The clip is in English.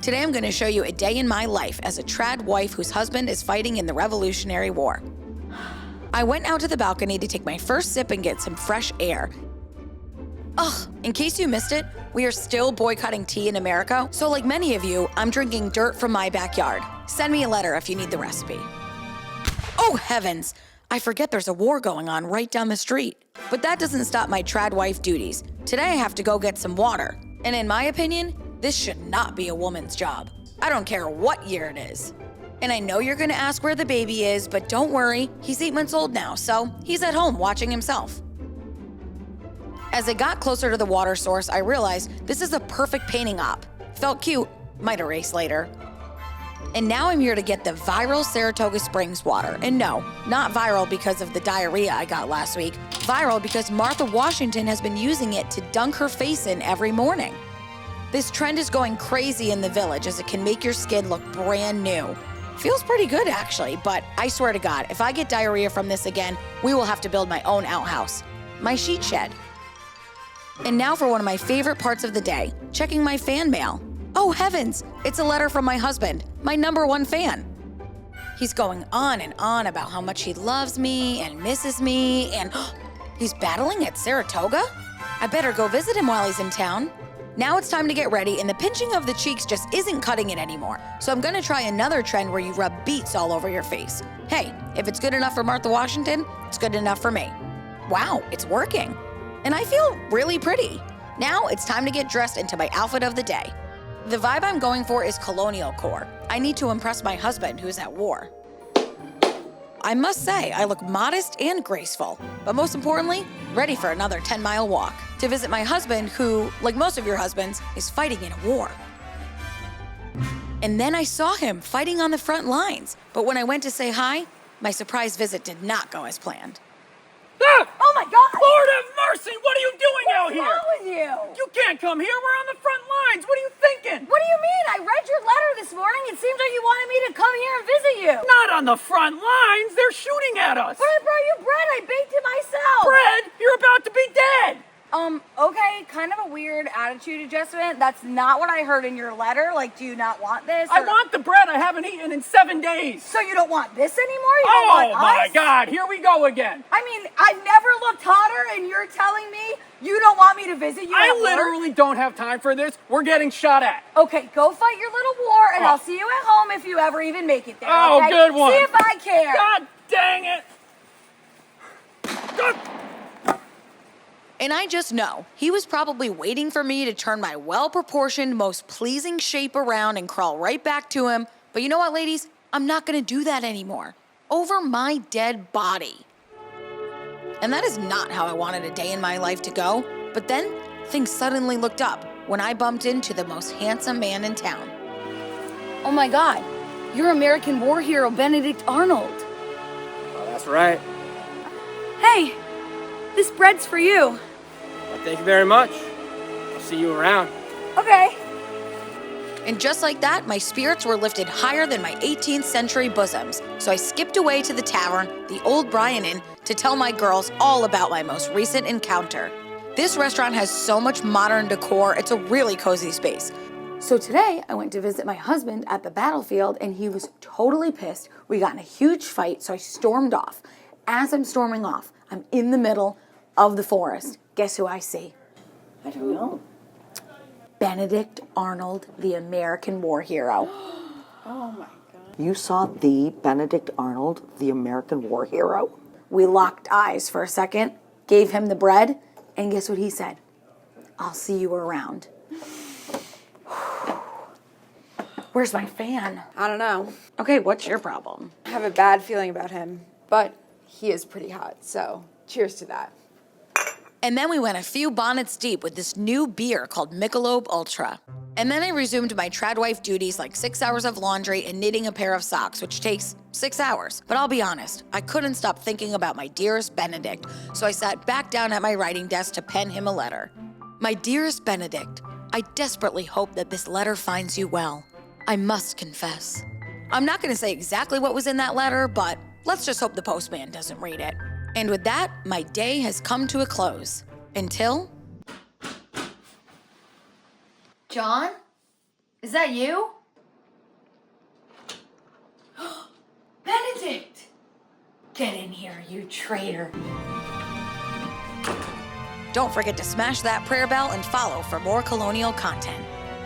Today I'm going to show you a day in my life as a trad wife whose husband is fighting in the Revolutionary War. I went out to the balcony to take my first sip and get some fresh air. Ugh, in case you missed it, we are still boycotting tea in America, so like many of you, I'm drinking dirt from my backyard. Send me a letter if you need the recipe. Oh heavens! I forget there's a war going on right down the street. But that doesn't stop my trad wife duties. Today I have to go get some water. And in my opinion, this should not be a woman's job. I don't care what year it is. And I know you're gonna ask where the baby is, but don't worry, he's 8 months old now, so he's at home watching himself. As I got closer to the water source, I realized this is a perfect painting op. Felt cute, might erase later. And now I'm here to get the viral Saratoga Springs water. And no, not viral because of the diarrhea I got last week. Viral because Martha Washington has been using it to dunk her face in every morning. This trend is going crazy in the village as it can make your skin look brand new. Feels pretty good actually, but I swear to God, if I get diarrhea from this again, we will have to build my own outhouse. My sheet shed. And now for one of my favorite parts of the day, checking my fan mail. Oh heavens, it's a letter from my husband, my #1 fan. He's going on and on about how much he loves me and misses me, and he's battling at Saratoga? I better go visit him while he's in town. Now it's time to get ready, and the pinching of the cheeks just isn't cutting it anymore. So I'm gonna try another trend where you rub beets all over your face. Hey, if it's good enough for Martha Washington, it's good enough for me. Wow, it's working. And I feel really pretty. Now it's time to get dressed into my outfit of the day. The vibe I'm going for is colonial core. I need to impress my husband who's at war. I must say, I look modest and graceful, but most importantly, ready for another 10-mile walk to visit my husband who, like most of your husbands, is fighting in a war. And then I saw him fighting on the front lines, but when I went to say hi, my surprise visit did not go as planned. Ah! Oh my God! Lord have mercy! What are you doing out here? What's wrong with you? You can't come here. We're on the front lines. What are you thinking? What do you mean? I read your letter this morning. It seems like you wanted me to come here and visit you. Not on the front lines. They're shooting at us. But I brought you bread. I baked it myself. Bread? You're about to be dead. Okay, kind of a weird attitude adjustment. That's not what I heard in your letter. Like, do you not want this? I want the bread I haven't eaten in 7 days. So you don't want this anymore? You don't want Oh my us? God, here we go again. I mean, I've never looked hotter, and you're telling me you don't want me to visit you I at work? literally don't have time for this. We're getting shot at. Okay, go fight your little war, and Oh. I'll see you at home if you ever even make it there. Oh, okay? good one. See if I care. God dang it. God. And I just know, he was probably waiting for me to turn my well-proportioned, most pleasing shape around and crawl right back to him. But you know what, ladies? I'm not gonna do that anymore. Over my dead body. And that is not how I wanted a day in my life to go. But then, things suddenly looked up when I bumped into the most handsome man in town. Oh my God, you're American war hero Benedict Arnold. Oh, that's right. Hey, this bread's for you. Well, thank you very much. I'll see you around. Okay. And just like that, my spirits were lifted higher than my 18th century bosoms. So I skipped away to the tavern, the Old Bryan Inn, to tell my girls all about my most recent encounter. This restaurant has so much modern decor, it's a really cozy space. So today, I went to visit my husband at the battlefield, and he was totally pissed. We got in a huge fight, so I stormed off. As I'm storming off, I'm in the middle of the forest. Guess who I see? I don't know. Benedict Arnold, the American war hero. Oh my God. You saw the Benedict Arnold, the American war hero? We locked eyes for a second, gave him the bread, and guess what he said? I'll see you around. Where's my fan? I don't know. Okay, what's your problem? I have a bad feeling about him, but he is pretty hot, so cheers to that. And then we went a few bonnets deep with this new beer called Michelob Ultra. And then I resumed my Tradwife duties like 6 hours of laundry and knitting a pair of socks, which takes 6 hours. But I'll be honest, I couldn't stop thinking about my dearest Benedict, so I sat back down at my writing desk to pen him a letter. My dearest Benedict, I desperately hope that this letter finds you well. I must confess. I'm not gonna say exactly what was in that letter, but let's just hope the postman doesn't read it. And with that, my day has come to a close. Until... John? Is that you? Benedict! Get in here, you traitor. Don't forget to smash that prayer bell and follow for more colonial content.